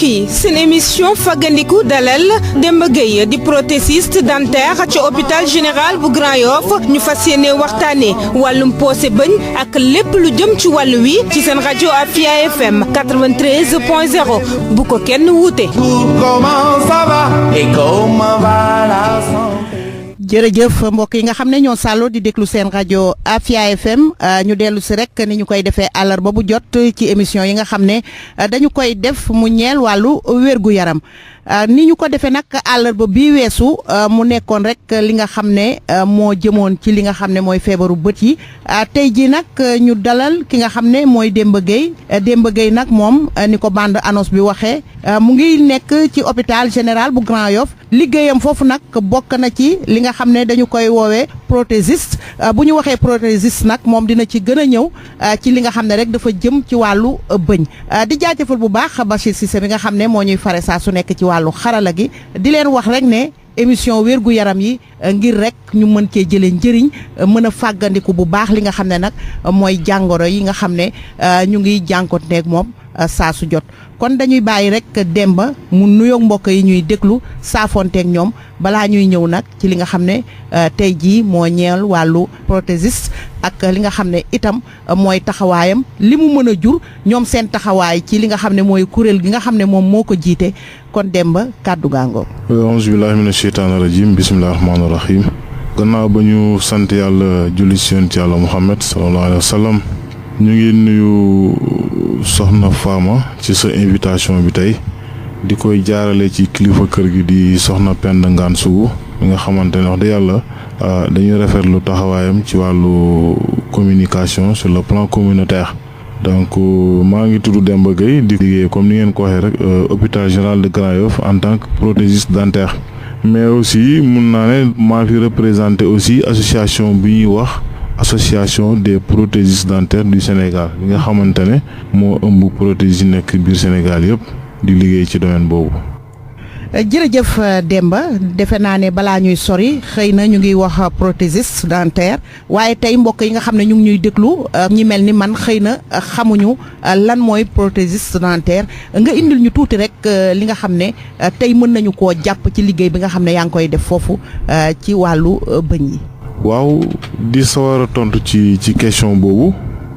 si seen émission fagandiku dalal Demba Gueye di prothésiste dentaire ci hôpital général bu Grand Yoff ñu fas yéene waxtaane wàllum poosé bëñ ak lépp lu jëm ci wàllu wi ci seen rajo Afia FM 93.0 bu ko kenn wuute. Comment ça va et comment va la santé? jërëjëf mbokk yi nga xam ne ñoo sàlloo di déglu seen rajo Afia FM ñu dellu si rek ni ñu koy defee àllarba bu jot ci émission yi nga xam ne dañu koy def mu ñeel wàllu wérgu yaram ni ñu ko defee nag àllarba bii weesu mu nekkoon rek li nga xam ne moo jëmoon ci li nga xam ne mooy feebaru bët yi tey jii nag ñu dalal ki nga xam ne mooy Demba Gueye nag moom ni ko bande annonce bi waxee mu ngi nekk ci hôpital général bu Grand Yoff liggéeyam foofu nag bokk na ci li nga xam ne dañu koy woowee prothésiste bu ñu waxee prothésiste nag moom dina ci gën a ñëw ci li nga xam ne rek dafa jëm ci wàllu bëñ di jaajëfal bu baax Bachir Cissé bi nga xam ne moo ñuy fare saa su nekk ci wàllu xarala gi di leen wax rek ne émission wérgu yaram yi ngir rek ñu mën cee jëlee njëriñ mën a fàggandiku bu baax li nga xam ne nag mooy jàngoro yi nga xam ne ñu ngi jànkoonteeg moom saa su jot kon dañuy bàyyi rek Demba mu nuyoog mbokk yi ñuy déglu saafonteeg ñoom balaa ñuy ñëw nag ci li nga xam ne tey jii moo ñeel wàllu prothésiste ak li nga xam ne itam mooy taxawaayam li mu mën a jur ñoom seen taxawaay ci li nga xam ne mooy kuréel gi nga xam ne moom moo ko jiite kon Demba kàddu gaangoo. auzu billaahi mina sheytaani rajiim bismillaahi rahmaani rahiim. gannaaw ba ñu sant yàlla julli ci yonent yàlla Muhammad sallallahu alayhi wa sallam ñu ngi nuyu soxna Fama ci sa invitation bi tey di koy jaarale ci kilifa kër gi di soxna Penda Ngane Sougou mi nga xamante ne wax dëgg yàlla dañuy rafetlu taxawaayam ci wàllu communication sur le plan communautaire. donc maa ngi tudd Demba Gueye di liggéey comme ni ngeen ko waxee rek hôpital général de Grand Yoff en tant que prothésiste dentaire mais aussi mun naa ne maa fi représenté aussi association bi ñuy wax association des prothésistes dentaires du Sénégal bi nga xamante ne moo ëmb prothèses yi nekk biir Sénégal yëpp di liggéey ci domaine boobu. jërëjëf Demba defe naa ne balaa ñuy sori xëy na ñu ngi wax prothésiste dentaire waaye tey mbokk yi nga xam ne ñu ngi ñuy déglu ñi mel ni man xëy na xamuñu lan mooy prothésiste dentaire nga indil ñu tuuti rek li nga xam ne tey mën nañu koo jàpp ci liggéey bi nga xam ne yaa ngi koy def foofu ci wàllu bëñ yi. waaw di sawar a tontu ci question boobu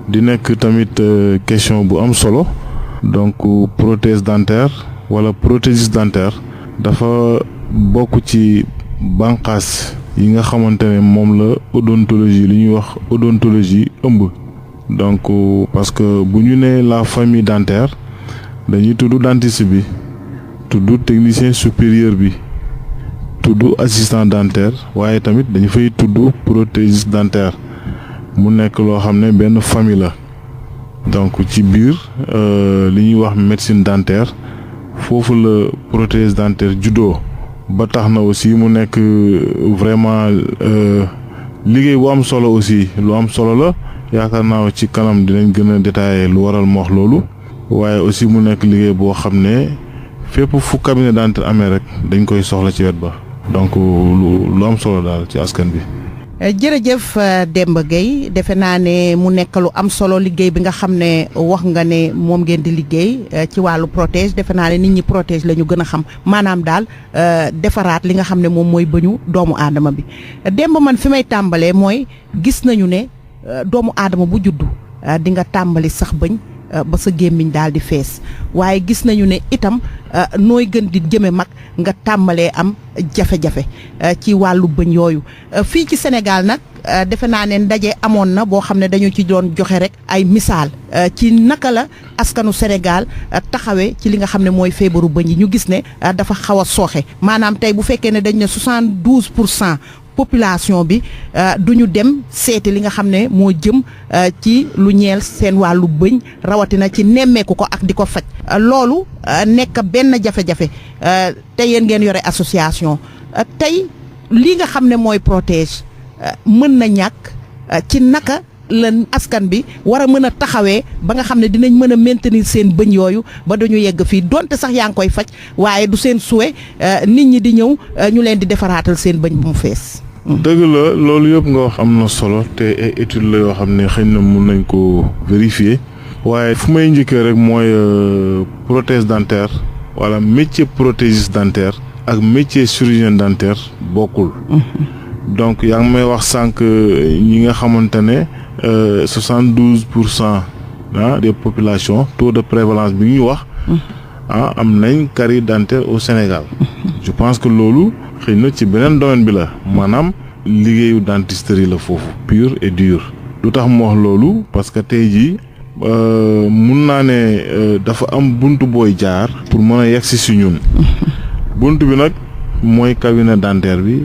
di nekk tamit question bu am solo donc prothèse dentaire wala prothésiste dentaire dafa bokk ci bànqaas yi nga xamante ne moom la odontologie li ñuy wax odontologie ëmb donc parce que bu ñu nee la famille dentaire dañuy tudd dentiste bi tudd technicien supérieur bi tudd assistant dentaire waaye tamit dañu fay tudd prothésiste dentaire mu nekk loo xam ne benn famille la donc ci biir li ñuy wax médecine dentaire foofu la prothèse dentaire juddoo ba tax na aussi mu nekk vraiment liggéey bu am solo aussi lu am solo la yaakaar naa ci kanam dinañ gën a détailler lu waral mu wax loolu waaye aussi mu nekk liggéey boo xam ne fépp fu cabinet dentaire amee rek dañ koy soxla ci wet ba donc lu am solo daal ci askan bi. jërëjëf Demba Gueye defe naa ne mu nekk lu am solo liggéey bi nga xam ne wax nga ne moom ngeen di liggéey ci wàllu protège defe naa ne nit ñi protège la ñu gën a xam maanaam daal defaraat li nga xam ne moom mooy bëñu doomu aadama bi. Demba man fi may tàmbalee mooy gis nañu ne doomu aadama bu juddu di nga tàmbali sax bëñ ba sa gémmiñ daal di fees waaye gis nañu ne itam nooy gën di jëme mag nga tàmbalee am jafe-jafe ci wàllu bëñ yooyu fii ci Sénégal nag defe naa ne ndaje amoon na boo xam ne dañu ci doon joxe rek ay misaal ci naka la askanu Sénégal taxawee ci li nga xam ne mooy feebaru bëñ yi ñu gis ne dafa xaw a sooxe maanaam tey bu fekkee ne dañ ne 72% population bi duñu dem seeti li nga xam ne moo jëm ci lu ñeel seen wàllu bëñ rawatina ci nemmeeku ko ak di ko faj loolu nekk benn jafe-jafe te yéen ngeen yore association tey li nga xam ne mooy protège mën na ñàkk ci naka la askan bi war a mën a taxawee ba nga xam ne dinañ mën a maintenir seen bëñ yooyu ba duñu yegg fii donte sax yaa ngi koy faj waaye du seen souhait nit ñi di ñëw ñu leen di defaraatal seen bëñ bu mu fees. dëgg la loolu yëpp nga wax am na solo te ay étude la yoo xam ne xëy na mun nañ ko vérifier waaye fu may njëkkee rek mooy prothèse dentaire wala métier prothésiste dentaire ak métier chirurgien dentaire bokkul. donc yaa ngi may wax sànq ñi nga xamante ne 72% des populations taux de prévalence bi ñu wax. am nañ carie dentaire au Sénégal. je pense que loolu xëy na ci beneen domaine bi la maanaam liggéeyu dentisterie la foofu pur et dur. lu tax mu wax loolu parce que tey jii mun naa ne dafa am buntu booy jaar pour mën a yegsi si ñun. buntu bi nag mooy cabinet dentaire bi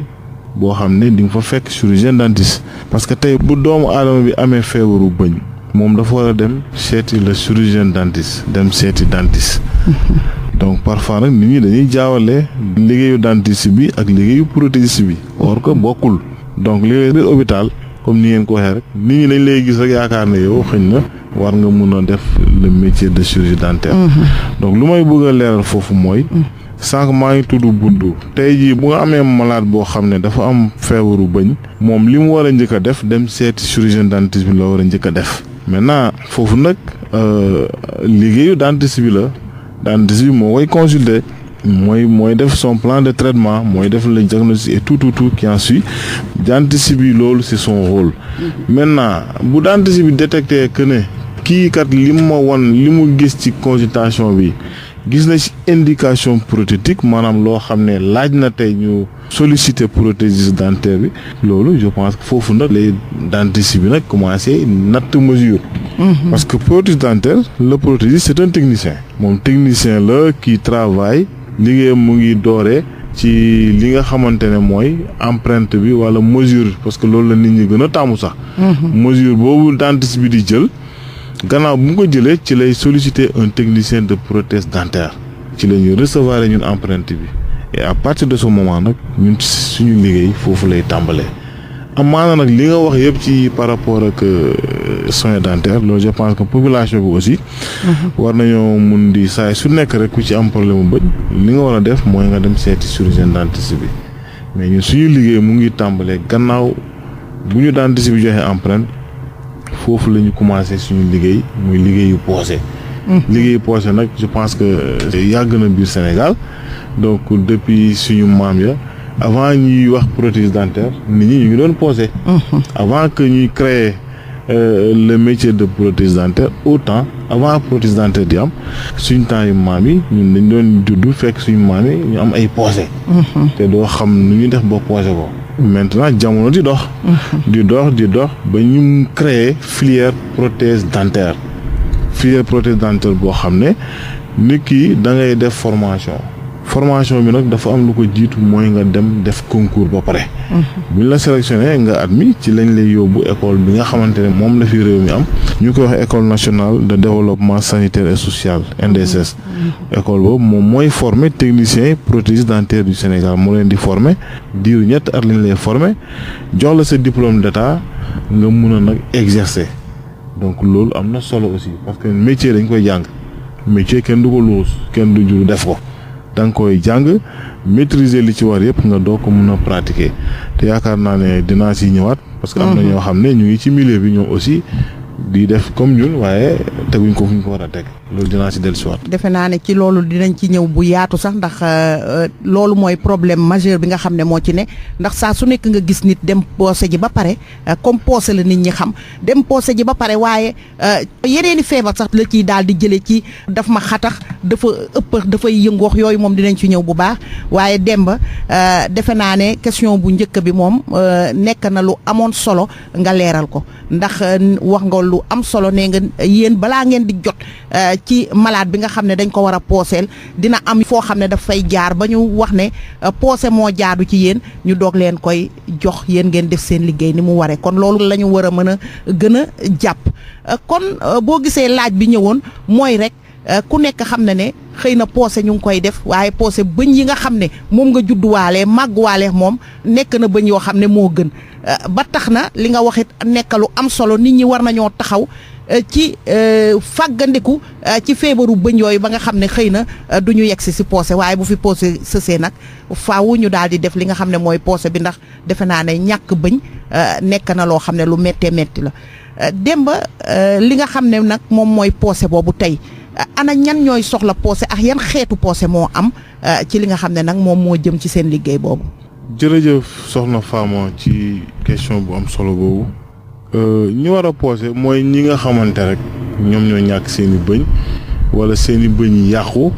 boo xam ne di nga fa fekk chirurgien dentiste. parce que tey bu doomu aadama bi amee feebaru bëñ moom dafa war a dem seeti le chirurgien dentiste dem seeti dentiste. donc parfois nag nit ñi dañuy jaawale liggéeyu dentiste bi ak liggéeyu prothésiste bi or que bokkul. donc liggéey biir hôpital comme ni ngeen ko waxee rek nit ñi dañ lay gis rek yaakaar ne yow xëy na war nga mun a def le métier de chirurgie dentaire. donc lu may bëgg a leeral foofu mooy. sànq maa ngi tudd buntu tey jii bu nga amee malade boo xam ne dafa am feebaru bëñ moom li mu war a njëkk a def dem seeti chirurgien dentiste bi la war a njëkk a def. maintenant foofu nag liggéeyu dentiste bi la dentiste bi moo koy consulter mooy def son plan de traitement mooy def le diagnostic et tout qui en suit dentiste bi loolu c'est son rôle. maintenant bu dentiste bi détecté que ne kii kat li ma won li mu gis ci consultation bi gis na ci indication prothétique maanaam loo xam ne laaj na tey ñu solliciter prothésiste dentaire bi loolu je pense que foofu nag les dentistes bi nag commencé natt mesure. parce que prothésiste dentaire le prothésiste c'est un technicien moom technicien la qui travaille liggéeyam mu ngi dooree ci li nga xamante ne mooy empreinte bi wala mesure parce que loolu la nit ñi gën a taamu sax. mesure boobu dentiste bi di jël. gannaaw bu mu ko jëlee ci lay solliciter un technicien de prothèse dentaire ci la ñuy recevoir ñun empreinte bi et à partir de ce moment nag ñun suñu liggéey foofu lay tàmbalee. amaana nag li nga wax yëpp ci par rapport ak soins dentaires loolu je pense que population bi aussi. war nañoo mun di saa su nekk rek ku ci am problème mu bëñ li nga war a def mooy nga dem seeti chirurgien dentiste bi mais ñun suñu liggéey mu ngi tàmbalee gannaaw bu ñu dentiste bi joxe empreinte. foofu la ñu commencé suñu liggéey muy liggéeyu poosé. liggéeyu poosé nag je pense que yàgg na biir Sénégal donc depuis suñu maam ya avant ñuy wax prothèse dentaire nit ñi ñu ngi doon poosé. avant que ñuy créer le métier de prothèse dentaire autant avant prothèse dentaire di am suñu temps yu maam yi ñun dañ doon juddu fekk suñu maam yi ñu am ay poosé. te doo xam nu ñuy def ba poosé ko. maintenant jamono di dox. di dox ba ñu créer filière prothèse dentaire boo xam ne nit ki da ngay def formation bi nag dafa am lu ko jiitu mooy nga dem def concours ba pare. bu ñu la sélectionné nga admis ci lañ lay yóbbu école bi nga xamante ne moom la fi réew mi am. ñu koy wax école nationale de développement sanitaire et social NDSS. école boobu moom mooy former technicien prothésiste dentaire du Sénégal moo leen di former diiru ñett at lañ lay former jox la sa diplôme d'état nga mun a nag exercer donc loolu am na solo aussi parce que métier dañ koy jàng métier kenn du ko luus kenn du jur def ko. da nga koy jàng maîtriser li ci war yëpp nga doo ko mën a pratiquer te yaakaar naa ne dinaa si ñëwaat. parce que am na ñoo xam ne ñu ngi ci milieu bi ñoom aussi di def comme ñun waaye teguñ ko fu ñu ko war a teg loolu dinaa si dellusiwaat. defe naa ne ci loolu dinañ ci ñëw bu yaatu sax ndax loolu mooy problème majeur bi nga xam ne moo ci ne ndax saa su nekk nga gis nit dem poosé ji ba pare comme poosé la nit ñi xam dem poosé ji ba pare waaye yeneeni feebar sax la ciy daal di jëlee ci daf ma xatax dafa ëpp dafay yëngoox yooyu moom dinañ ci ñëw bu baax waaye Demba defe naa ne question bu njëkk bi moom nekk na lu amoon solo nga leeral ko ndax wax nga lu am solo nee nga yéen balaa ngeen di jot ci malade bi nga xam ne dañ ko war a pooseel dina am foo xam ne daf fay jaar ba ñu wax ne poosé moo jaadu ci yéen ñu doog leen koy jox yéen ngeen def seen liggéey ni mu waree kon loolu la ñu war a mën a gën a jàpp kon boo gisee laaj bi ñëwoon mooy rek ku nekk xam na ne xëy na poosé ñu ngi koy def waaye poosé bëñ yi nga xam ne moom nga judduwaalee màgguwaalee moom nekk na bëñ yoo xam ne moo gën ba tax na li nga waxit nekk lu am solo nit ñi war nañoo taxaw ci fàggandiku ci feebaru bëñ yooyu ba nga xam ne xëy na du ñu yegsi si poosé waaye bu fi poosé sësee nag faaw ñu daal di def li nga xam ne mooy poosé bi ndax defe naa ne ñàkk bëñ nekk na loo xam ne lu méttee métti la Demba li nga xam ne nag moom mooy poosé boobu tey ana ñan ñooy soxla poosé ak yan xeetu poosé moo am ci li nga xam ne nag moom moo jëm ci seen liggéey boobu. jërëjëf soxna Fama ci question bu am solo boobu ñi war a poosé mooy ñi nga xamante rek ñoom ñoo ñàkk seen i bëñ wala seen i bëñ yàqu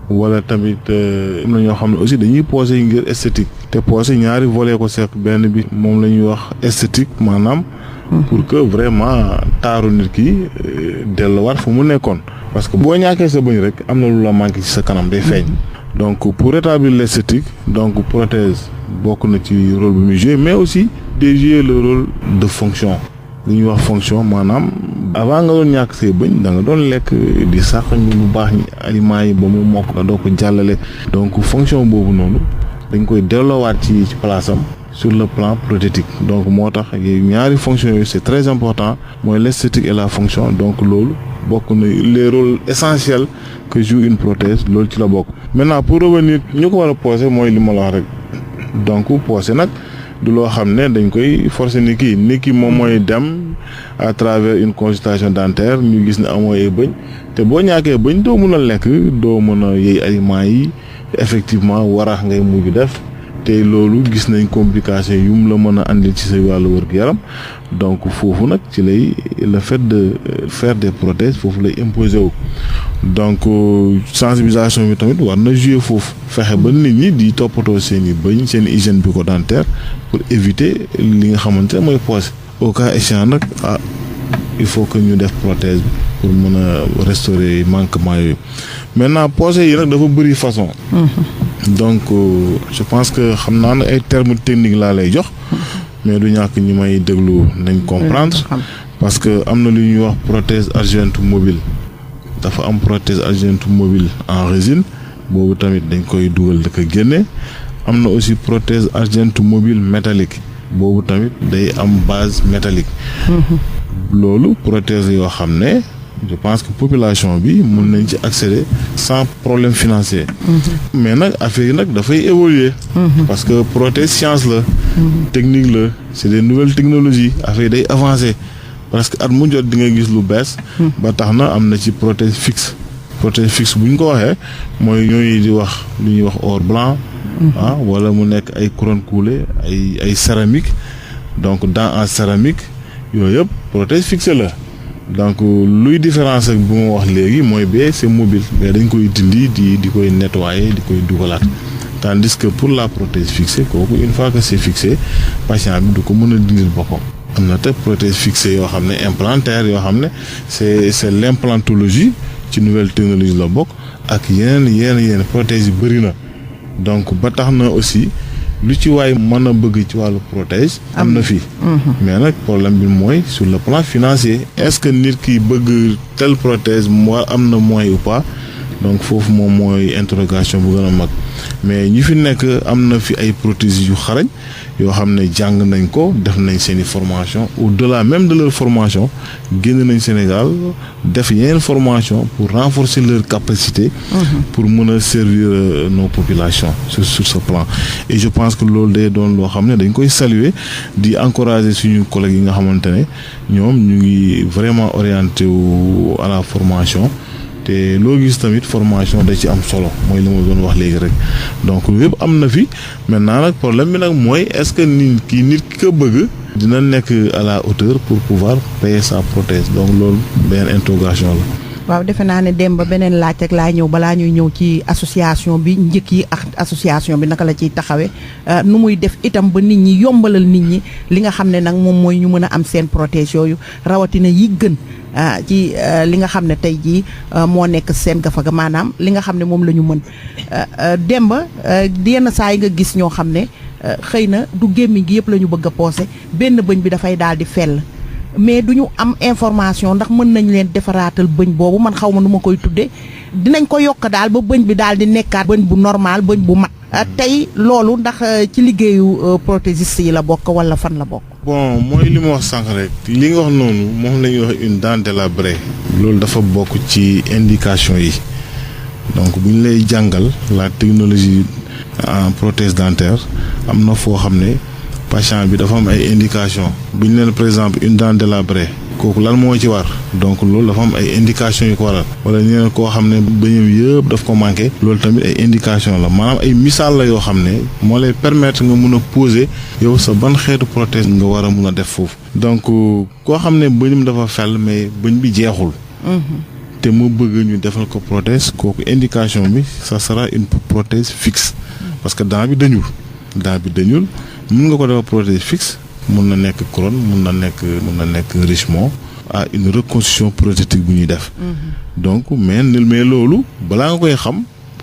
wala tamit am na ñoo xam ne aussi dañuy poosé ngir esthétique te poosé ñaari volet ko seq benn bi moom la ñuy wax esthétique maanaam pour que vraiment taaru nit ki delluwaat fu mu nekkoon parce que boo ñàkkee sa bëñ rek am na lu la manqué ci sa kanam day feeñ donc pour rétablir l'esthétique donc prothèse bokk na ci rôle bi muy jouer mais aussi day jouer le rôle de fonction li ñuy wax fonction maanaam avant nga doon ñàkk say bëñ da nga doon lekk di sax ñu lu baax ñi aliments yi ba mu mokk nga doo ko jàllale donc fonction boobu noonu dañ koy delloowaat ci place am sur le plan prothétique donc moo tax ñaari fonctions yooyu c'est très important mooy l'esthétique et la fonction donc loolu bokk na les rôles essentiels que joue une prothèse loolu ci la bokk. maintenant pour revenir ñu ko war a poser mooy li ma la wax rek donc poser nag du loo xam ne dañ koy forcer nit ki moom mooy dem à travers une consultation dentaire ñu gis ne amoo ay bëñ te boo ñàkkee bëñ doo mën a lekk doo mën a yëy aliments yi effectivement warax ngay mujj def. te loolu gis nañ complication yu mu la mën a andil ci sa wàllu wér-gu-yaram donc foofu nag ci lay le fait de faire des prothèses foofu lay imposer wu donc sensibilisation bi tamit war na jouer foofu fexe ba nit ñi di toppatoo seen i bëñ seen hygiène bucco-dentaire pour éviter li nga xamante ne mooy poosé au cas échéant nag il faut que ñu def prothèse pour mën a restaurer manquement yooyu maintenant poosé yi nag dafa bëri façon. donc je pense que xam naa ne ay termes techniques laa lay jox mais du ñàkk ñi may déglu nañ comprendre parce que am na lu ñuy wax prothèse argentum mobile dafa am prothèse argentum mobile en résine boobu tamit dañ koy dugal da ko génne am na aussi prothèse argentum mobile métallique boobu tamit day am base métallique loolu prothèse yoo xam ne je pense que population bi mën nañ ci accéder sans problème financier. mais nag affaire yi nag dafay évoluer. parce que prothèse science la. technique la c'est des nouvelles technologies affaire yi day avancer parce que at mu jot di nga gis lu bees. ba tax na am na ci prothèse fixe. prothèse fixe bu ñu ko waxee mooy ñooy di wax lu ñuy wax or blanc. wala mu nekk ay couronne coulée ay céramique donc dents en céramique yooyu yëpp prothèse fixe la. donc luy différence ak bu ma wax léegi mooy bee c'est mobile mais dañ koy dindi di koy nettoyer di koy dugalaat tandis que pour la prothèse fixée kooku une fois que c'est fixé patient bi du ko mën a dindil boppam. am na te prothèse fixée yoo xam ne implantaire yoo xam ne c'est l'implantologie ci nouvelle technologie la bokk ak yeneen prothèse yu bëri na donc ba tax na aussi lu ci waay mën a bëgg ci wàllu prothèse am na fii mais nag problème bi mooy sur le plan financier est-ce que nit ki bëgg telle prothèse moo am na moyen ou pas donc foofu moom mooy interrogation bu gën a mag mais ñi fi nekk am na fi ay prothèses yu xarañ yoo xam ne jàng nañ ko def nañ seen i formation au-delà même de leur formation génn nañ Sénégal def yeneen formation pour renforcer leur capacité pour mën a servir nos populations sur ce plan et je pense que loolu day doon loo xam ne dañ koy saluer di encourager suñu collègues yi nga xamante ne ñoom ñu ngi vraiment orienté wu à la formation te loo gis tamit formation da ci am solo mooy li ma doon wax léegi rek donc lu yëpp am na fi maintenant nag problème bi nag mooy est-ce que nit ki ko bëgg dina nekk à la hauteur pour pouvoir payer sa prothèse donc loolu beneen interrogation la. waaw defe naa ne dem ba beneen laaj rek laa ñëw balaa ñuy ñëw ci association bi njëkk yi ak association bi naka la ciy taxawee nu muy def itam ba nit ñi yombalal nit ñi li nga xam ne nag moom mooy ñu mën a am seen prothèse yooyu rawatina yi gën ci li nga xam ne tey jii moo nekk seen gafaga maanaam li nga xam ne moom la ñu mën demba yenn saa yi nga gis ñoo xam ne xëy na du gémmiñ gi yëpp la ñu bëgg a poosé benn bëñ bi dafay daal di fell mais du ñu am information ndax mën nañ leen defaraatal bëñ boobu man xaw ma nu ma koy tuddee dinañ ko yokk daal ba bëñ bi daal di nekkaat bëñ bu normal bëñ bu mat tey loolu ndax ci liggéeyu prothésiste yi la bokk wala fan la bokk. bon mooy li ma wax sànq rek li nga wax noonu moom la ñuy wax une dent délabrée loolu dafa bokk ci indication yi donc bu ñu lay jàngal la technologie en prothèse dentaire am na foo xam ne patient bi dafa am ay indication bu ñu leen par exemple une dent délabrée kooku lan moo ci war donc loolu dafa am ay indication yu ko waral wala ñeneen koo xam ne bëñam yëpp daf ko manqué loolu tamit ay indication la maanaam ay misaal la yoo xam ne moo lay permettre nga mun a poser yow sa ban xeetu prothèse nga war a mun a def foofu donc koo xam ne bëñam dafa fel mais bëñ bi jeexul te mu bëgg ñu defal ko prothèse kooku indication bi ça sera une prothèse fixe parce que dent bi dañul mun nga ko defal prothèse fixe mun na nekk couronne mun na nekk richement à une reconstruction prothétique bu ñuy def donc mais loolu balaa nga koy xam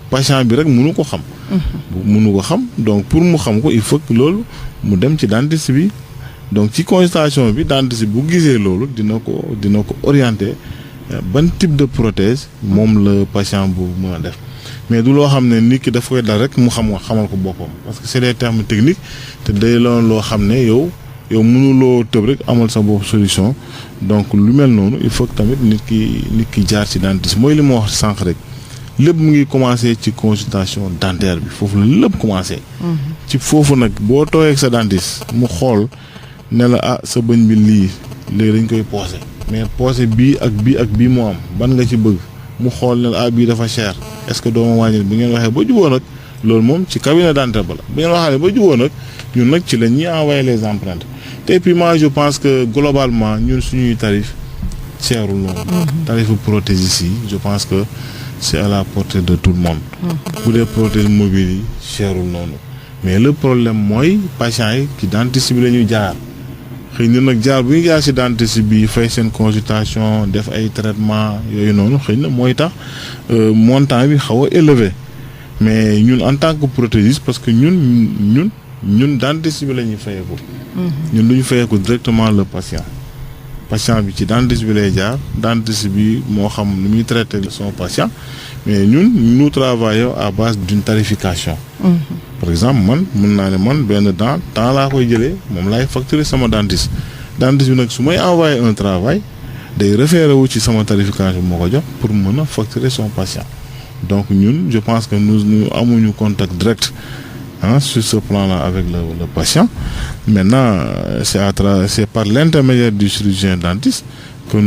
patient bi rek mënu ko xam donc pour mu xam ko il faut que loolu mu dem ci dentiste bi donc ci consultation bi dentiste bu gisee loolu dina ko orienter ban type de prothèse moom la patient bu mën a def mais du loo xam ne nit ki daf koy dal rek mu xamal ko boppam parce que c'est des termes techniques te day loo xam ne yow mënuloo tëb rek amal sa bopp solution donc lu mel noonu il faut que tamit nit ki jaar ci dentiste mooy li ma wax sànq rek lépp mu ngi commencer ci consultation dentaire bi foofu la lépp commencer. ci foofu nag boo tooyee ak sa dentiste mu xool ne la sa bëñ bi lii léegi dañ koy poser mais poser bii ak bii moo am ban nga ci bëgg mu xool ne la bii dafa cher est-ce que doo ma wàññil bu ngeen waxee ba jubóo nag loolu moom ci cabinet dentaire ba la bu ngeen waxee ba jubóo nag ñun nag ci la ñuy envoyer les empreintes te puis moi je pense que globalement ñun suñuy tarif cherul noonu. tarifu prothésiste yi je pense que c'est à la portée de tout le monde. bu dee prothèse mobile yi cherul noonu mais le problème mooy patient yi ci dentiste bi la ñuy jaar. xëy na nag jaar bu ñu jaar ci dentiste bi fay seen consultation def ay traitement yooyu noonu xëy na mooy tax montant bi xaw a élevé mais ñun en tant que prothésiste parce que ñun dentiste bi la ñuy fayeeku. ñun du ñu fayeeku directement le patient bi ci dentiste bi lay jaar dentiste bi moo xam nu muy traiter son patient mais ñun nous travaillons à base d'une tarification. par exemple mën naa ne benn temps laa koy jëlee moom laay facturer sama dentiste bi nag su may envoyer un travail day référé wu ci sama tarification moo ko jox pour mën a facturer son patient donc ñun je pense que nous amuñu contact direct sur ce plan-là avec le patient maintenant c'est par l'intermédiaire du chirurgien dentiste que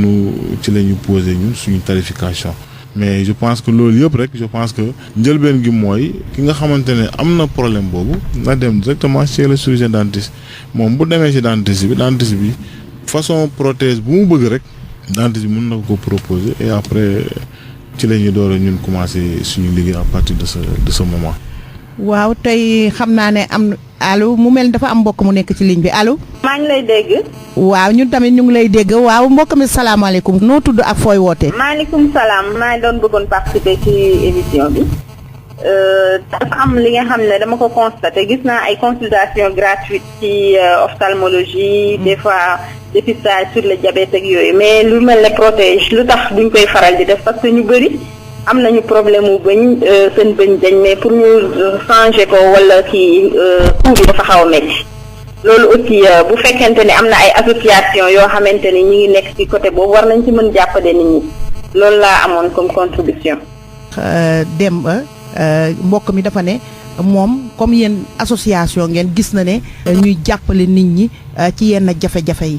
ci la ñu poser ñun suñu tarification. mais je pense que loolu yëpp rek je pense que njëlbeen gi mooy ki nga xamante ne am na problème boobu na dem directement chez le chirurgien dentiste moom bu demee ci dentiste bi façon prothèse bu mu bëgg rek dentiste bi mën na ko proposer et après ci la ñuy door a ñun commencer suñu liggéey à partir de ce moment. waaw tey xam naa ne allo mu mel dafa am mbokk mu nekk ci ligne bi allo. maa ngi lay dégg. waaw ñun tamit ñu ngi lay dégg waaw mbokk mi salaamaaleykum noo tudd ak fooy wootee. maaleykum salaam maa ngi doon bëggoon participer ci émission bi dafa am li nga xam ne dama ko constaté gis naa ay consultation gratuite ci ophtalmologie des fois dépistage sur le diabète ak yooyu mais lu mel ne protège lu tax duñ koy faral di def parce que ñu bëri am nañu problème mu bëñ seen bëñ dañ mais pour ñu changer ko wala kii coût bi dafa xaw a métti loolu aussi bu fekkente ne am na ay association yoo xamante ni ñi ngi nekk ci côté boobu war nañ ci mën jàppale nit ñi loolu laa amoon comme contribution. Demba mbokk mi dafa ne moom comme yéen association ngeen gis na ne ñuy jàppale nit ñi ci yenn jafe-jafe yi.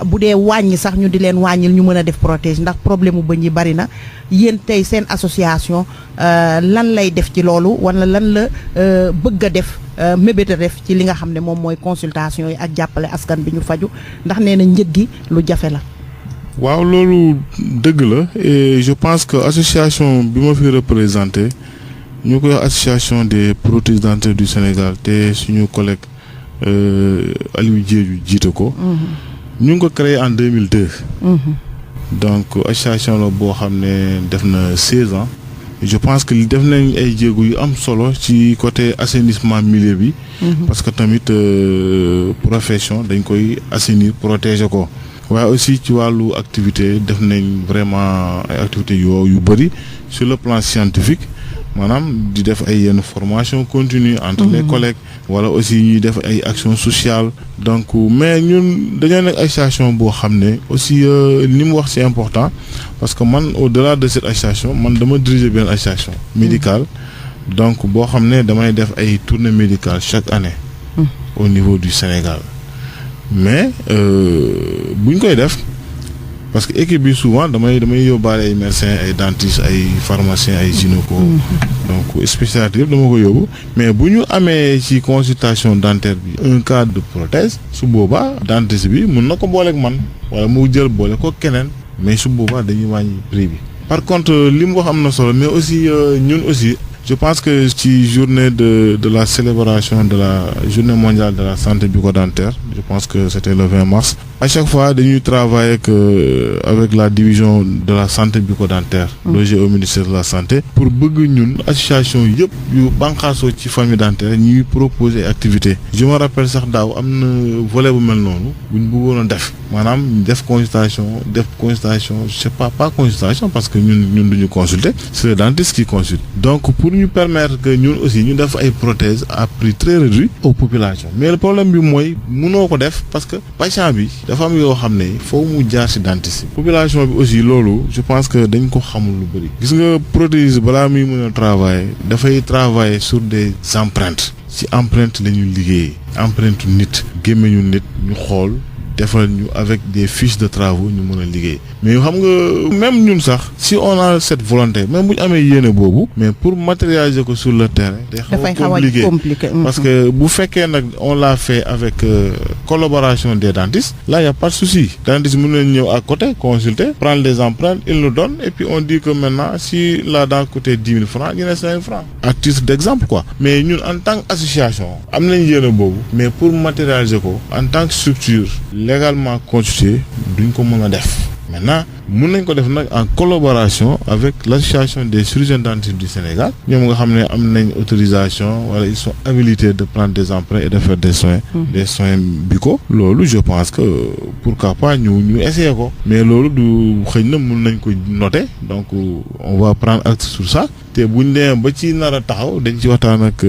bu dee wàññi sax ñu di leen wàññil ñu mën a def protège ndax problème mu bëñ yi bari na yéen tey seen association lan lay def ci loolu wala lan la bëgg a def mébét a def ci li nga xam ne moom mooy consultation yi ak jàppale askan bi ñu faju ndax nee na njëg gi lu jafe la. waaw loolu dëgg la et je pense que association bi ma fi représenté ñu koy association des prothèses dentaires du Sénégal te suñu collègue Aliou Diédhiou jiite ko. ñu ngi ko créé en 2002. donc association la boo xam ne def na 16 ans. je pense que def nañ ay jéego yu am solo ci côté assainissement milieu bi. parce que tamit profession dañ koy assainir protéger ko. waaye aussi ci wàllu activité def nañ vraiment ay activités yu bëri sur le plan scientifique maanaam di def ay yenn formation continue entre les collègues wala aussi ñuy def ay actions sociales donc mais ñun dañoo nekk association boo xam ne aussi li mu wax c'est important parce que man au-delà de cette association man dama diriger benn association médicale donc boo xam ne damay def ay tournées médicales chaque année au niveau du Sénégal mais buñ koy def parce que équipe bi souvent damay yóbbaale ay médecins ay dentistes ay pharmaciens ay gynéco donc spécialité yëpp dama ko yóbbu mais bu ñu amee ci consultation dentaire bi un cas de prothèse su boobaa dentiste bi mën na ko booleeg man wala mu jël boole ko keneen mais su boobaa dañuy wàññi prix bi. par contre li mu wax am na solo mais aussi ñun aussi je pense que ci journée de la célébration de la journée mondiale de la santé bucco-dentaire je pense que c'était le 20 mars à chaque fois dañuy travailler avec la division de la santé bucco-dentaire logée au ministère de la santé pour bëgg ñun association yëpp yu banqaasoo ci famille dentaire ñuy proposer activité je me rappelle sax daaw am na volet bu mel noonu buñ bëggoon a def maanaam def consultation je sais pas consultation parce que ñun duñu consulter c'est le dentiste qui consulte donc pour ñu permettre que ñun aussi ñu def ay prothèses à prix très réduit aux populations mais le problème bi mooy mënoo ko def parce que patient bi dafa am yoo xam ne foofu mu jaar ci dentiste population bi aussi loolu je pense que dañ ko xamul lu bari gis nga prothèse balaa muy mën a travailler dafay travailler sur des empreintes ci empreinte la ñuy liggéey empreinte nit gémmiñu nit ñu xool defal ñu avec des fiches de travaux ñu mën a liggéey mais xam nga même ñun sax si on a cette volonté même bu ñu amee yéene boobu mais pour matérialiser ko sur le terrain day xaw a compliqué parce que bu fekkee nag on l'a fait avec collaboration des dentistes là y a pas de souci dentiste mën nañ ñëw à côté consulter prendre les empreintes il nous donne et puis on dit que maintenant si la dent coûtait 10 000 francs ñu ne 5 000 francs à titre d'exemple quoi mais ñun en tant qu'association am nañ yéene boobu mais pour matérialiser ko en tant que structure légalement constitué duñ ko mën a def maintenant mën nañ ko def nag en collaboration avec l'association des chirurgiens dentistes du Sénégal ñoom nga xam ne am nañ autorisation wala ils sont habilités de prendre des empreintes et de faire des soins buccaux loolu je pense que pourquoi pas ñu essayer ko mais loolu du xëy na mën nañ ko noter donc on va prendre acte sur ça te buñ demee ba ci nar a taxaw dañ ci waxtaan ak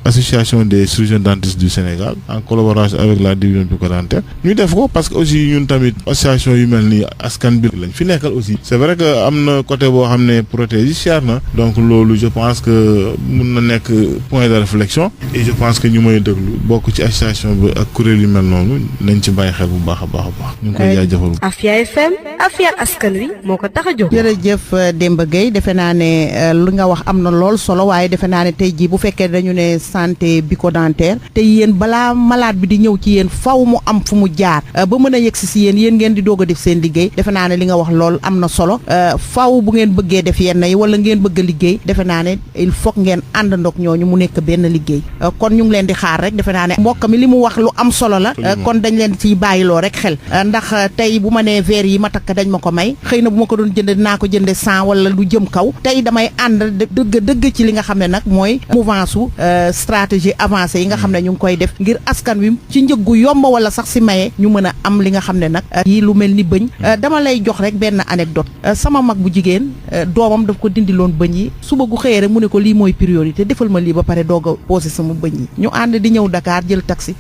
association des chirurgiens dentistes du Sénégal en collaboration avec la division bucco-dentaire ñu def ko parce que aussi ñun tamit association yu mel ni askan bi lañ fi nekkal aussi c'est vrai que am na côté boo xam ne prothèse yi cher na donc loolu je pense que mun na nekk point de réflexion et je pense que ñu may déglu bokk ci association bi ak kuréel yu mel noonu nañ ci bàyyi xel bu baax a baax a baax ñu ngi koy jaajëfal. Afia FM Afia askan wi moo ko tax a jóg. jërëjëf Demba Gueye defe naa ne lu nga wax am na lool solo waaye defe naa ne tey jii bu fekkee dañu ne santé bucco-dentaire te yéen balaa malade bi di ñëw ci yéen faw mu am fu mu jaar ba mën a yegsi si yéen ngeen di doog a def seen liggéey defe naa ne li nga wax lool am na solo faw bu ngeen bëggee def yenn yi wala ngeen bëgg a liggéey defe naa ne il faut ngeen àndandoog ñooñu mu nekk benn liggéey kon ñu ngi leen di xaar rek defe naa ne mbokk mi li mu wax lu am solo la kon dañ leen ciy bàyyiloo rek xel ndax tey bu ma nee verre yi ma takk dañ ma ko may xëy na bu ma ko doon jënd dinaa ko jënde 100 wala lu jëm kaw tey damay ànd dëgg ci li nga xam ne nag mooy mouvance su stratégie avancée yi nga xam ne ñu ngi koy def ngir askan wi ci njëggu yomb wala sax si maye ñu mën a am li nga xam ne nag yi lu mel ni bëñ dama lay jox rek benn anecdote sama mag bu jigéen doomam daf ko dindiloon bëñ yi suba gu xëyee rek mu ne ko lii mooy priorité defal ma lii ba pare doog a posé sama bëñ yi ñu ànd di ñëw Dakar jël taxi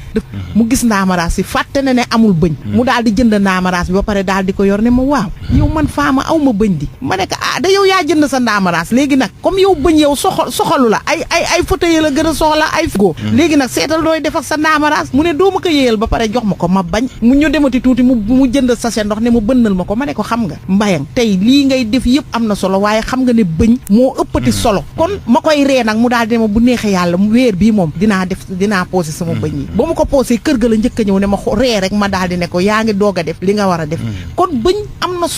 mu gis ndaamaraas si fàtte na ne amul bëñ mu daal di jënd ndaamaraas bi ba pare daal di ko yor ne ma waaw yow man faama aw ma bëñ di ma ne ko da yow yaa jënd sa ndaamaraas léegi nag comme yow bëñ yow soxalu la ay fauteuil la gën a soxla ay go léegi nag seetal dooy def ak sa ndaamaraas mu ne doo ma ko yéeyal ba pare jox ma ko ma bañ mu ñu demati tuuti mu jënd sachet ndox ne mu bënnal ma ko ma ne ko xam nga mbayang tey lii ngay def yëpp am na solo waaye xam nga ne bëñ moo ëppati solo kon ma koy ree nag mu daal di ne ma bu neexee yàlla weer bii moom dinaa posé sama bëñ yi ba mu ko posé kër ga la njëkk a ñëw ne ma ree rek ma daal di ne ko yaa ngi doog a def li nga war a def kon bëñ am na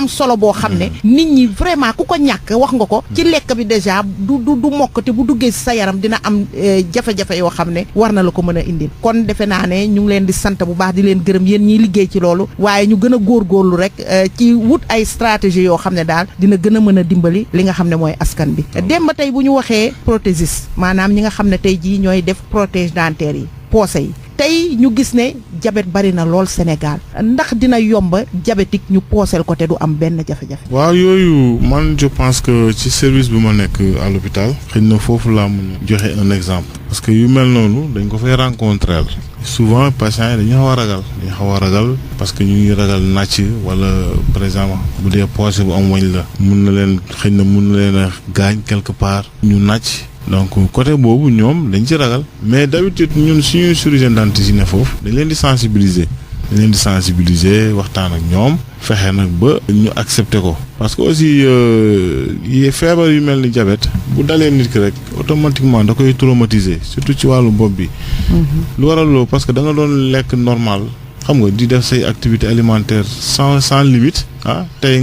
solo boo xam ne nit ñi vraiment ku ko ñàkk wax nga ko ci lekk bi déjà du mokk te bu duggee si sa yaram dina am jafe-jafe yoo xam ne war na la ko mën a indil kon defe naa ne ñu ngi leen di sant bu baax di leen gërëm yéen ñiy liggéey ci loolu waaye ñu gën a góorgóorlu rek ci wut ay stratégie yoo xam ne daal dina gën a mën a dimbali li nga xam ne mooy askan bi dem ba tey bu ñu waxee prothésiste maanaam ñi nga xam ne tey jii ñooy def protège dentaire yi poosé yi tey ñu gis ne diabète bari na lool Sénégal ndax dina yomba diabétique ñu poosel ko te du am benn jafe-jafe. waaw yooyu man je pense que ci service bi ma nekk à l'hôpital xëy na foofu laa mën a joxe un exemple parce que yu mel noonu dañ ko fay rencontrer souvent patients yi dañu xaw a ragal parce que ñu ngi ragal nàcc wala par exemple bu dee poosé bu am wañ la mun na leen a gaañ quelque part ñu nàcc. donc côté boobu ñoom dañ ci ragal mais d'habitude ñun suñu chirurgien dentiste yi ne foofu dañ leen di sensibiliser dañ leen di sensibiliser waxtaan ak ñoom fexe nag ba ñu accepter ko parce que aussi yi feebar yu mel ni diabète bu dalee nit ki rek automatiquement da koy traumatiser surtout ci wàllu bopp bi. lu waral loolu parce que da nga doon lekk normal xam nga di def say activité alimentaire sans limite tey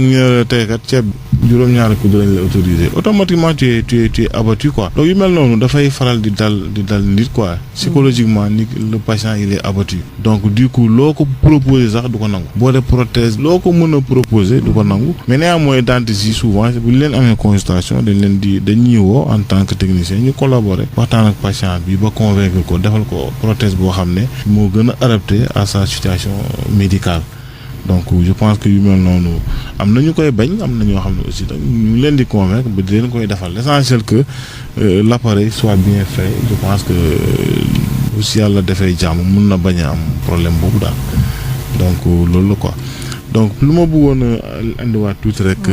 tey kat ceeb juróom-ñaari kudd lañ la autorisé automatiquement tu es abattu quoi. donc yu mel noonu dafay faral di dal nit quoi psychologiquement ni le patient il est abattu donc du coup loo ko proposé sax du ko nangu boo def prothèse loo ko mën a proposé du ko nangu mais néanmoins dentiste yi souvent bu ñu leen amee consultation dañuy woo en tant que technicien ñu collaborer waxtaan ak patient bi ba convaincre ko defal ko prothèse boo xam ne moo gën a adapté à sa situation médicale. donc je pense que yu mel noonu am na ñu koy bañ am na ñoo xam ne aussi ñu leen di convaincre ba di leen koy defal l'essentiel que l'appareil soit bien fait je pense que aussi yàlla defee jàmm mun na bañ a am problème boobu daal donc loolu la quoi donc lu ma bëggoon a andiwaat tuuti rek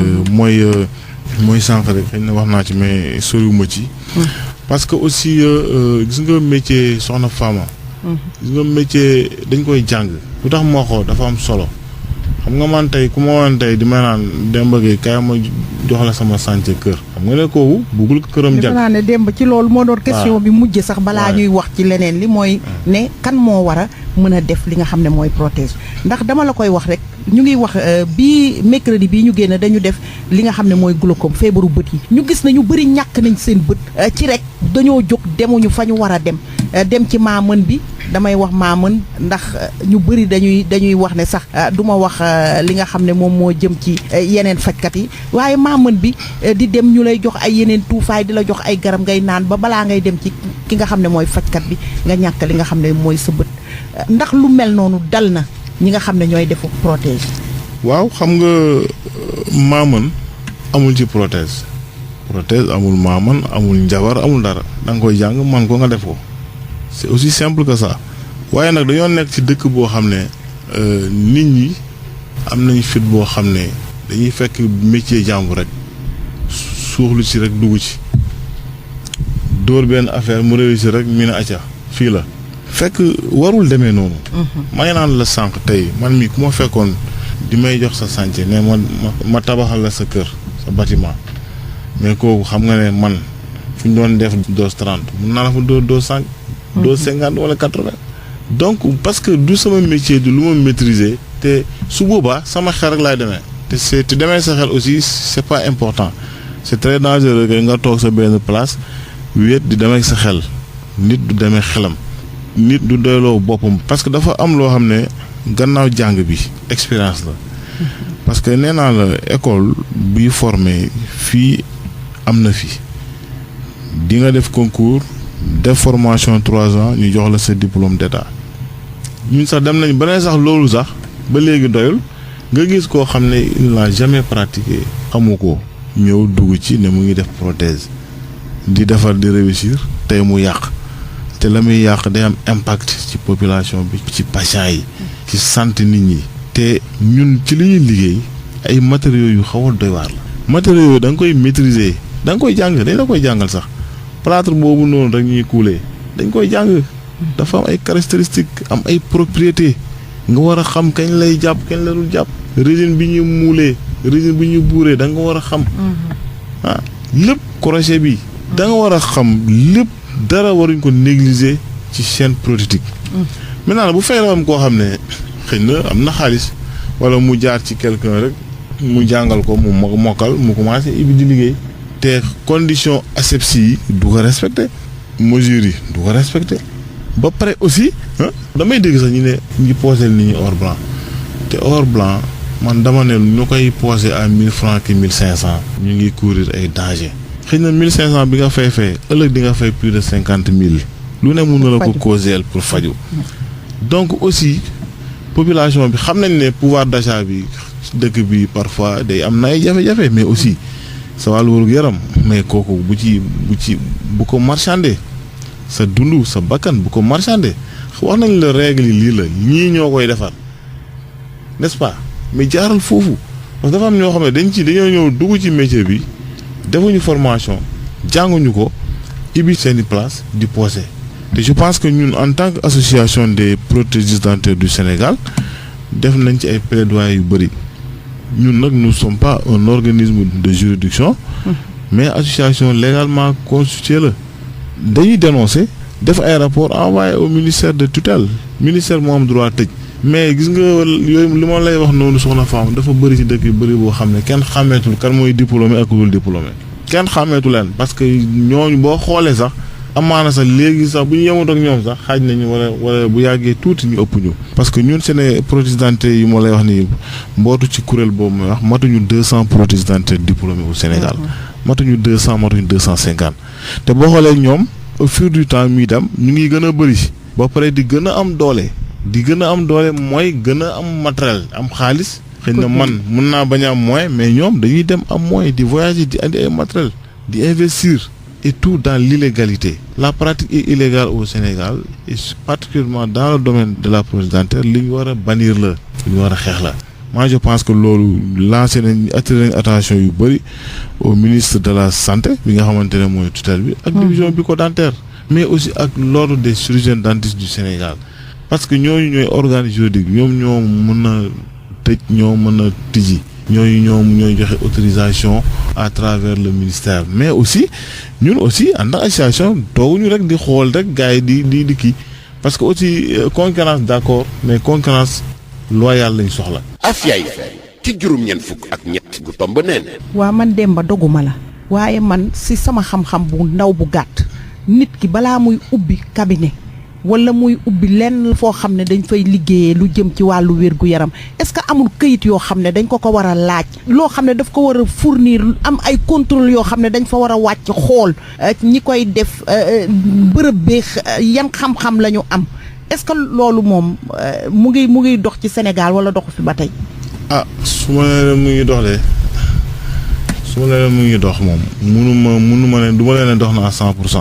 mooy sànq rek xëy na wax naa ci mais soriwuma ci parce que aussi gis nga métier soxna Fama gis nga métier dañ koy jàng lu tax moo xoo dafa am solo xam nga man tey ku ma woon tey di ma naan Demba Gueye kaay ma jox la sama sànce kër xam nga ne kooku buggul këram jag. defe naa ne Demba ci loolu moo doon question bi mujj sax balaa ñuy wax ci leneen li mooy ne kan moo war a mën a def li nga xam ne mooy prothèse ndax dama la koy wax rek ñu ngi wax bii mercredi bii ñu génn dañu def li nga xam ne mooy glaucome feebaru bët yi ñu gis na ñu bëri ñàkk nañ seen bët ci rek dañoo jóg demuñu fa ñu war a dem ci maamën bi damay wax maamën ndax ñu bëri dañuy wax ne sax du ma wax li nga xam ne moom moo jëm ci yeneen fajkat yi waaye maamën bi di dem ñu lay jox ay yeneen tuufaay di la jox ay garab ngay naan ba balaa ngay dem ci ki nga xam ne mooy fajkat bi nga ñàkk li nga xam ne mooy sa bët ndax lu mel noonu dal na ñi nga xam ne ñooy defu prothèse. waaw xam nga maamën amul ci prothèse amul maamën amul njabar amul dara da nga koy jàng man ko nga def ko c'est aussi simple que ça waaye nag dañoo nekk ci dëkk boo xam ne nit ñi am nañu fit boo xam ne dañuy fekk métier jàmbur rek suuxlu ci rek dugg ci dóor benn affaire mu réussir rek mi ne acca fii la fekk warul demee noonu maa ngi naan la sànq tey man mi ku ma fekkoon di may jox sa chantier ne ma tabaxal la sa kër sa bâtiment mais kooku xam nga ne man fu ñu doon def dose 30 mun naa la fa dose 5 dose 50 wala 80 donc parce que du sama métier du lu ma maîtriser te su boobaa sama xel rek laay demee te demee sa xel aussi c'est pas important c'est très dangereux que nga toog sa benn place wéet di demee sa xel nit du demee xelam nit du doyloo boppam parce que dafa am loo xam ne gannaaw jàng bi expérience la parce que nee naa la école buy formé fii am na fi di nga def concours def formation 3 ans ñu jox la sa diplôme d'état ñun sax dem nañ beneen sax loolu sax ba léegi doyul nga gis koo xam ne il n'a jamais pratiqué xamu ko ñëw dugg ci ne mu ngi def prothèse di defar di réussir tey mu yàq te la muy yàq day am impact ci population bi ci patient yi ci santé nit ñi te ñun ci li ñuy liggéey ay matériaux yu xaw a doy waar la matériaux yooyu da nga koy maîtriser da nga koy jàng dañ la koy jàngal sax plâtre boobu noonu rek ñuy couler dañ koy jàng dafa am ay caractéristiques am ay propriétés nga war a xam kañ lay jàpp kañ la dul jàpp résine bi ñuy muulee résine bi ñuy buuree da nga war a xam lépp crochet bi da nga war a xam lépp dara waruñ ko négliger ci chaîne productique maintenant bu fekkee am koo xam ne xëy na am na xaalis wala mu jaar ci quelqu'un rek mu jàngal ko mu mokkal mu commencé ibi di liggéey te condition asepsie yi du ko respecté mesures yi du ko respecté ba pare aussi damay dégg sax ñu ne ñu posé nit ñi or blanc te or blanc man dama ne ñu koy posé à 1000 francs ki 1500 ñu ngi courir ay danger xëy na 1500 bi nga fay ëllëg di nga fay plus de 50 000 lu ne mën na la ko causel pour faju donc aussi population bi xam nañ ne pouvoir d'achat bi dëkk bi parfois day am na ay jafe-jafe mais aussi sa wàllu wërgu yaram mais kooku bu ko marchandé sa dund sa bakkan bu ko marchandé wax nañ la règle yi lii la ñii ñoo koy defar n'est-ce pas mais jaaral foofu parce que dafa am ñoo xam ne dañoo ñëw dugg ci métier bi defuñu formation jànguñu ko ibi seeni place di posé te je pense que ñun en tant que association des prothésistes dentaires du Sénégal def nañ ci ay plaidoyer yu bëri ñun nag nous sommes pas un organisme de juridiction mais association légalement constituée la dañuy dénoncer def ay rapport envoyé au ministère de tutelle ministère moo am droit tëj mais gis nga yooyu li ma lay wax noonu soxna Fama dafa bëri ci dëkk yu bëri boo xam ne kenn xàmmeetul kan mooy diplômé ak dul diplômé kenn xàmmeetu leen parce que ñooñu boo xoolee sax amaana sax léegi sax bu ñu yemut ak ñoom sax xaaj nañu wala bu yàggee tuuti ñu ëpp ñu parce que ñun seen prothèse dentaire yi moo lay wax ni mbootu ci kuréel boobu may wax matuñu 200 prothèses dentaires diplômés au Sénégal matuñu 200 matuñu 250 te boo xoolee ñoom au fur du temps muy dem ñu ngi gën a bëri ba pare di gën a am doole mooy gën a am matériel am xaalis xëy na man mun naa bañ a am moyen mais ñoom dañuy dem am moyen di voyager di andi ay matériel di investir et tout dans l'illégalité la pratique est illégale au Sénégal et particulièrement dans le domaine de la prothèse dentaire li ñu war a bannir la li ñu war a xeex la moi je pense que loolu lancé nañ attiré nañ attention yu bëri au ministre de la santé bi nga xamante ne mooy tutelle bi ak division bucco-dentaire mais aussi ak l'ordre des chirurgiens dentistes du Sénégal parce que ñooñu ñooy organes juridiques ñoom ñoo mën a tëj ñoo mën a tijji ñooy joxe autorisation à travers le ministère mais aussi ñun aussi en tant qu'association tooguñu rek di xool rek gars yi di kii parce que aussi concurrence d'accord mais concurrence loyale lañ soxla. Afia FM ci juróom-ñeent fukk ak ñett gu tomb neen. waa man Demba doguma la waaye man si sama xam-xam bu ndaw bu gàtt nit ki balaa muy ubbi cabinet wala muy ubbi lenn foo xam ne dañ fay liggéeyee lu jëm ci wàllu wér-gu-yaram est-ce que amul këyit yoo xam ne dañ ko war a laaj loo xam ne daf ko war a fournir am ay contrôle yoo xam ne dañ fa war a wàcc xool ñi koy def bërëb beex yan xam-xam la ñu am est-ce que loolu moom mu ngi dox ci Sénégal wala doxu fi ba tey. su ma nee mu ngi dox de su ma nee mu ngi dox moom munuma ne du ma leen dox na à 100%.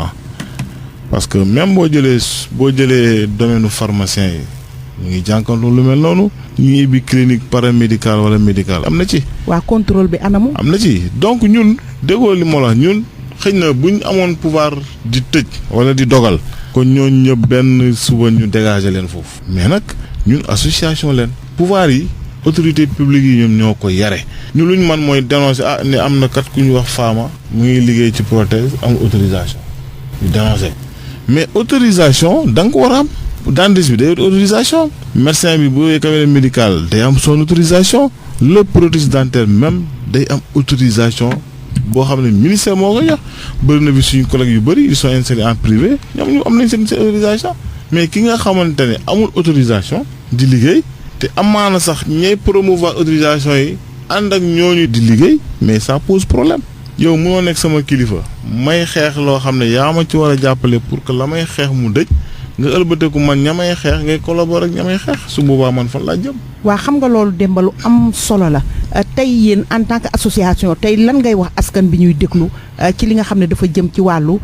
parce que même boo jëlee domaine pharmacien yi ñu ngi jànkoonte lu mel noonu ñu ngi ubbi clinique paramédicale wala médicale am na ci. waa contrôle bi anamu. am na ci donc ñun déggoo li ma la ñun xëy na buñ amoon pouvoir di tëj wala di dogal. kon ñooñu ñëpp benn suba ñu dégager leen foofu. mais nag ñun association leen. pouvoir yi autorité publique yi ñoom ñoo ko yare ñu luñ man mooy dénoncer ne am na kat ku ñu wax Fama mu ngi liggéey ci prothèse amul autorisation ñu dénoncer. mais autorisation da nga ko war a am dentiste bi day autorisation médecin bi bu cabinet médical day am son autorisation le prothèse dentaire même day am autorisation boo xam ne ministère moo ko jox bëri na bi suñu collègues yu bëri ils sont installés en privé ñoom ñu am nañ seen autorisation mais ki nga xamante ne amul autorisation di liggéey te amaana sax ñay promouvoir autorisation yi ànd ak ñooñu di liggéey mais ça pose problème. yow mënoo nekk sama kilifa may xeex loo xam ne yaa ma ci war a jàppale pour que la may xeex mu dëj nga ëlbateeku man ña may xeex ngay collaborer ak ña may xeex su boobaa man fan laa jëm. waa xam nga loolu Demba lu am solo la tey yéen en tant que association tey lan ngay wax askan bi ñuy déglu ci li nga xam ne dafa jëm ci wàllu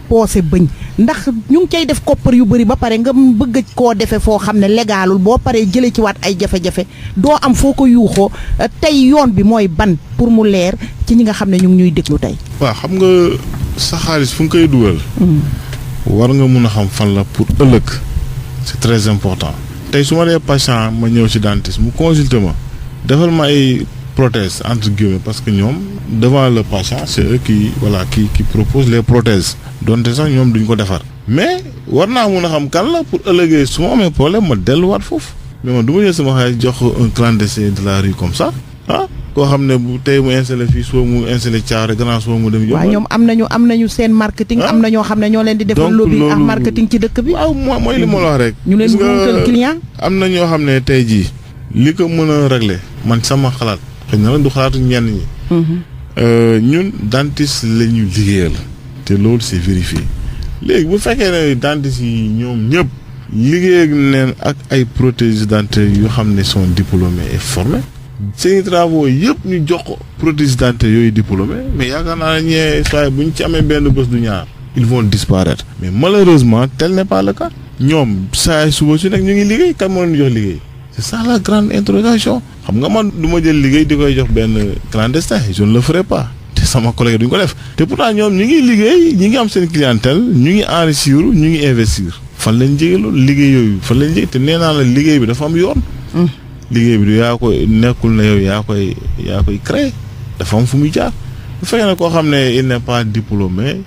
poosé bëñ ndax ñu ngi cay def koppar yu bëri ba pare nga bëgg koo defee foo xam ne légalul boo paree jëlee ci waat ay jafe-jafe doo am foo ko yuuxoo tey yoon bi mooy ban pour mu leer ci ñi nga xam ne ñu ngi ñuy déglu tey. waaw xam nga sa xaalis fu nga koy dugal. war nga mun a xam fan la pour ëllëg c'est très important. tey su ma dee patient ma ñëw ci dentiste mu consulter ma defal ma ay prothèses entre guillemets parce que ñoom devant le patient c'est eux qui proposent les prothèses donte sax ñoom duñ ko defar. mais war naa mun a xam kan la pour ëllëgee su ma amee problème ma delluwaat foofu mais man du ma jël sama xaalis jox un clandestin de la rue comme ça koo xam ne bu tey mu installé fii soo mu installé Thiaroye gannaaw soo mu dem. waaw ñoom am nañu seen marketing. am na ñoo xam ne ñoo leen di defal lobby ak marketing ci dëkk bi. waaw mooy li ma la wax rek. ñu leen di wutal client. am na ñoo xam ne tey jii li ko mën a régler man sama xalaat xëy na nag du xalaatu ñenn ñi. ñun dentiste la ñu liggéeyal te loolu c'est vérifié léegi bu fekkee ne dentiste yi ñoom ñëpp liggéey neen ak ay prothèses dentaires yoo xam ne sont diplômés et formés. seeni travaux yëpp ñu jox ko prothèse dentaire yooyu diplômé mais yaakaar naa ne ñee saa bu ñu ci amee benn bés du ñaar ils vont disparaître mais malheureusement tel n'est pas le cas ñoom saa suba su nekk ñu ngi liggéey kan moo leen jox liggéey c'est ça la grande interrogation xam nga man du ma jël liggéey di koy jox benn clandestin je ne le ferai pas te sama collègue duñ ko def te pourtant ñoom ñu ngi liggéey ñi ngi am seen clientèle ñu ngi enrichir ñu ngi investir fan lañ jege loolu liggéey yooyu fan lañ jege te nee naa la liggéey bi dafa am yoon liggéey bi du yaa koy nekkul na yow yaa koy créer dafa am fu muy jaar bu fekkee ne koo xam ne il n'est pas diplômé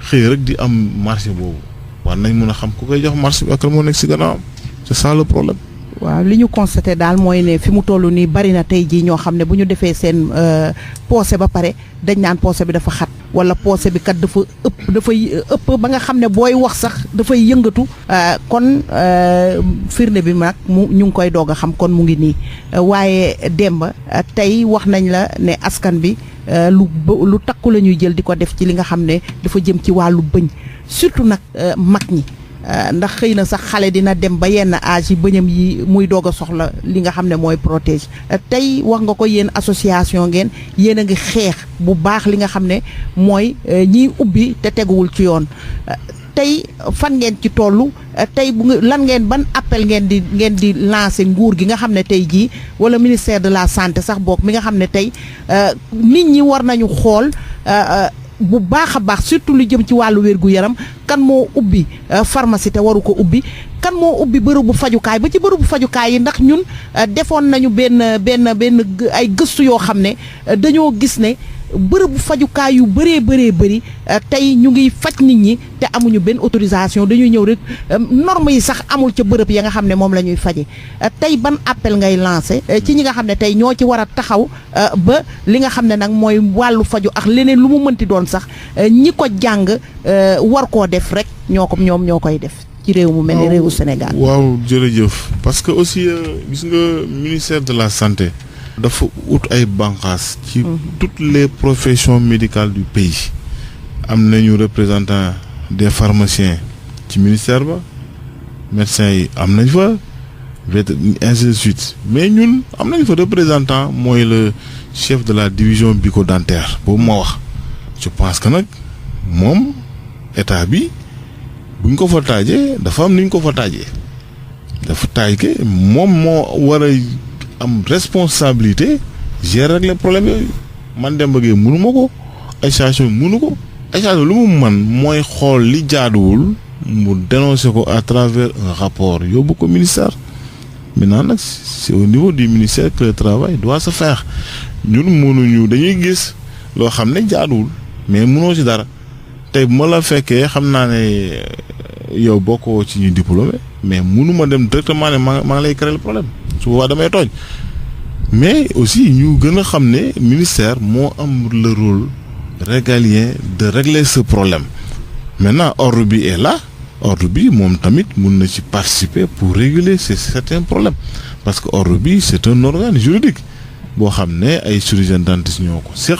xëy rek di am marché boobu war nañ mën a xam ku koy jox marché bi ak moo nekk si gannaawam c'est ça le problème. waaw li ñu constaté daal mooy ne fi mu toll nii bari na tey jii ñoo xam ne bu ñu defee seen poosé ba pare dañ naan poosé bi dafa xat wala poosé bi kat dafay ëpp ba nga xam ne booy wax sax dafay yëngatu kon firnde bi nag ñu ngi koy doog a xam kon mu ngi nii waaye Demba tey wax nañ la ne askan bi lu takku la ñuy jël di ko def ci li nga xam ne dafa jëm ci wàllu bëñ surtout nag mag ñi. ndax xëy na sax xale dina dem ba yenn âge yi bëñam yi muy doog a soxla li nga xam ne mooy protège tey wax nga ko yéen association ngeen yéen a ngi xeex bu baax li nga xam ne mooy ñiy ubbi te teguwul ci yoon tey fan ngeen ci tollu tey lan ngeen ban appel ngeen di lancer nguur gi nga xam ne tey jii wala ministère de la santé sax boog mi nga xam ne tey nit ñi war nañu xool bu baax a baax surtout lu jëm ci wàllu wér-gu-yaram kan moo ubbi pharmacie te waru ko ubbi kan moo ubbi bërëbu fajukaay ba ci bërëbu fajukaay yi ndax ñun defoon nañu benn ay gëstu yoo xam ne dañoo gis ne bërëbu fajukaay yu bëree bëri tey ñu ngi faj nit ñi te amuñu benn autorisation dañuy ñëw rek norme yi sax amul ca bërëb ya nga xam ne moom la ñuy faje tey ban appel ngay lancé ci ñi nga xam ne tey ñoo ci war a taxaw ba li nga xam ne nag mooy wàllu faju ak leneen lu mu mënti doon sax ñi ko jàng war koo def rek ñoom ñoo koy def ci réew mu mel ni réewu Sénégal. waaw jërëjëf parce que aussi gis nga ministère de la santé dafa ut ay bànqaas ci toutes les professions médicales du pays am nañu représentant des pharmaciens ci ministère ba médecins yi am nañ fa ainsi de suite mais ñun am nañ fa représentant mooy le chef de la division bucco-dentaire boobu ma wax je pense que nag moom état bi buñ ko fa taajee dafa am ni ñu ko fa taajee dafa taaj ke moom moo war a am responsabilité gérer rek les problèmes yooyu man Demba Gueye mënu ma ko association mënu ko association lu mu man mooy xool li jaaduwul mu dénoncer ko à travers un rapport yóbbu ko ministère maintenant nag c'est au niveau du ministère que le travail doit se faire ñun mënuñu dañuy gis loo xam ne jaaduwul mais mënoo ci dara tey bu ma la fekkee xam naa ne yow bokkoo ci ñu diplômé mais mënuma dem directement ne maa ngi lay créer le problème su boobaa damay tooñ mais aussi ñu gën a xam ne ministère moo am le rôle régalien de régler ce problème maintenant ordre bi est là ordre bi moom tamit mun na ci participer pour réguler certains problèmes parce que ordre bi c'est un organe juridique boo xam ne ay chirurgiens dentistes ñoo ko seq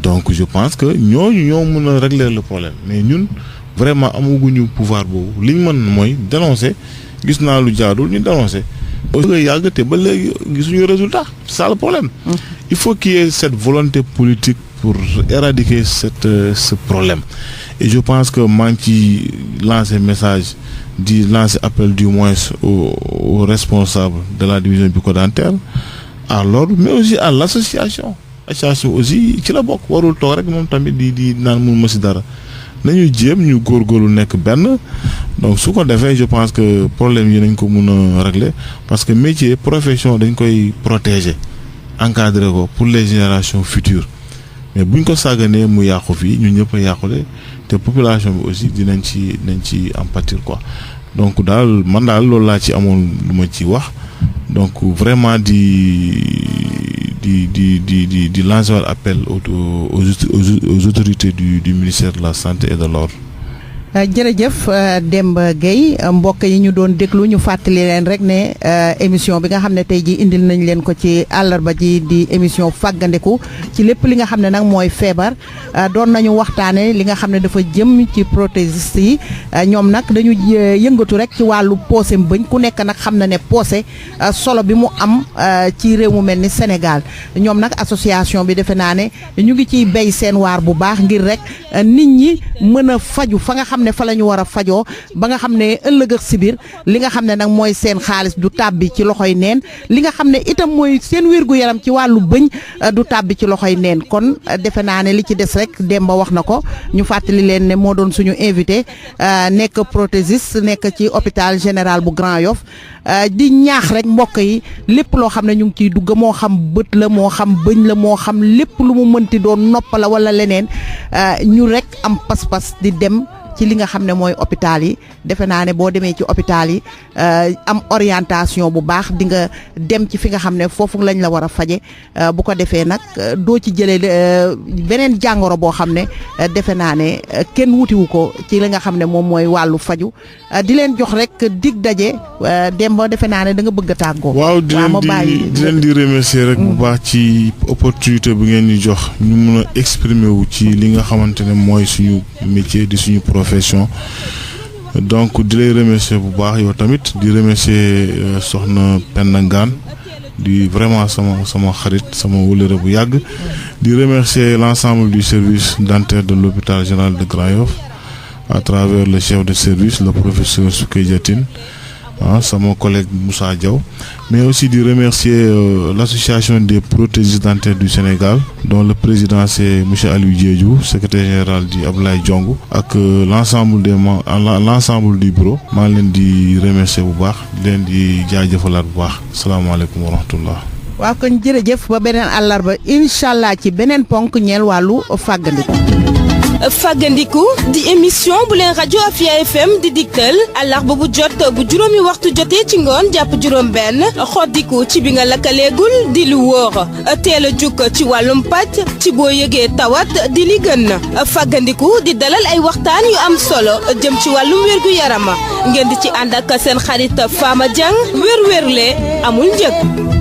donc je pense que ñoo mën a régler le problème mais ñun vraiment amaguñu pouvoir boobu li ñu mën mooy dénoncer gis naa lu jaadul ñu dénoncer. aussi yàgg te ba léegi gisuñu résultat c'est ça le problème. Il faut qu'il y ait cette volonté politique pour éradiquer ce problème et je pense que maa ngi ci lancer message di lancer appel du moins aux responsables de la division bucco-dentaire à l'ordre mais aussi à l'association aussi ci la bokk warul toog rek moom tamit di naan mun ma si dara nañu jéem ñu góorgóorlu nekk benn donc su ko defee je pense que problème yi nañ ko mun a régler parce que métier profession dañ koy protéger encadrer ko pour les générations futures mais buñ ko sàgganee mu yàqu fii ñun ñëpp a yàqule te population bi aussi nañ ci en pâtir quoi donc daal man daal loolu laa ci amoon lu ma ci wax donc vraiment di lancer appel aux autorités du ministère de la santé et de l'ordre. jërëjëf Demba Gueye mbokk yi ñu doon déglu ñu fàttali leen rek ne émission bi nga xam ne tey jii indil nañ leen ko ci àllarba ji di émission fàggandiku ci lépp li nga xam ne nag mooy feebar doon nañu waxtaane li nga xam ne dafa jëm ci prothésiste yi ñoom nag dañu yëngatu rek ci wàllu poosé bëñ ku nekk nag xam na ne poosé solo bi mu am ci réew mu mel ni Sénégal ñoom nag association bi defe naa ne ñu ngi ciy béy seen waar bu baax ngir rek nit ñi mën a faju fa nga xam xam ne fa la ñu war a fajoo ba nga xam ne ëllëg ak si biir li nga xam ne nag mooy seen xaalis du tàbbi ci loxoy neen li nga xam ne itam mooy seen wér-gu-yaram ci wàllu bëñ du tàbbi ci loxoy neen kon defe naa ne li ci des rek Demba wax na ko ñu fàttali leen ne moo doon suñu invité nekk prothésiste nekk ci hôpital général bu Grand Yoff di ñaax rek mbokk yi lépp loo xam ne ñu ngi ciy dugg moo xam bët la moo xam bëñ la moo xam lépp lu mu mënti doon nopp la wala leneen ñu rek am pas-pas di dem ci li nga xam ne mooy hôpital yi defe naa ne boo demee ci hôpital yi am orientation bu baax di nga dem ci fi nga xam ne foofu lañ la war a faje bu ko defee nag doo ci jëlee beneen jàngoro boo xam ne defe naa ne kenn wutiwu ko ci li nga xam ne moom mooy wàllu faju di leen jox rek dig daje Demba defe naa ne da nga bëgg a tàggoo. waaw di leen di remercier rek bu baax ci opportunité bu ngeen ñu jox ñu mun a exprimer wu ci li nga xamante ne mooy suñu métier di suñu profession donc di lay remercier bu baax yow tamit di remercier soxna Penda Ngane di vraiment sama xarit sama wëllëre bu yàgg di remercier l'ensemble du service dentaire de l'hôpital général de Grand Yoff à travers le chef de service le professeur Soukey Diatine sama collègue Moussa Diaw mais aussi di remercier l'association des prothésistes dentaires du Sénégal dont le président c'est monsieur Aliou Diédhiou secrétaire général di Abdoulaye Diong ak l'ensemble du bureau maa ngi leen di remercier bu baax di leen di jaajëfalaat bu baax salaamaaleykum wa rahmatullah. waaw kon jërëjëf ba beneen àllarba incha allah ci beneen ponk ñeel wàllu fàggandiku. fàggandiku di émission bu leen rajo Afia FM di digtal àllarba bu jot bu juróomi waxtu jotee ci ngoon jàpp juróom benn xoddiku ci bi nga lakkaleegul di lu wóor teel a jukk ci wàllum pàcc ci boo yëgee tawat di li gën fàggandiku di dalal ay waxtaan yu am solo jëm ci wàllum wérgu yarama ngeen di ci ànd ak seen xarit Fama Dieng wér-wérle amul njëg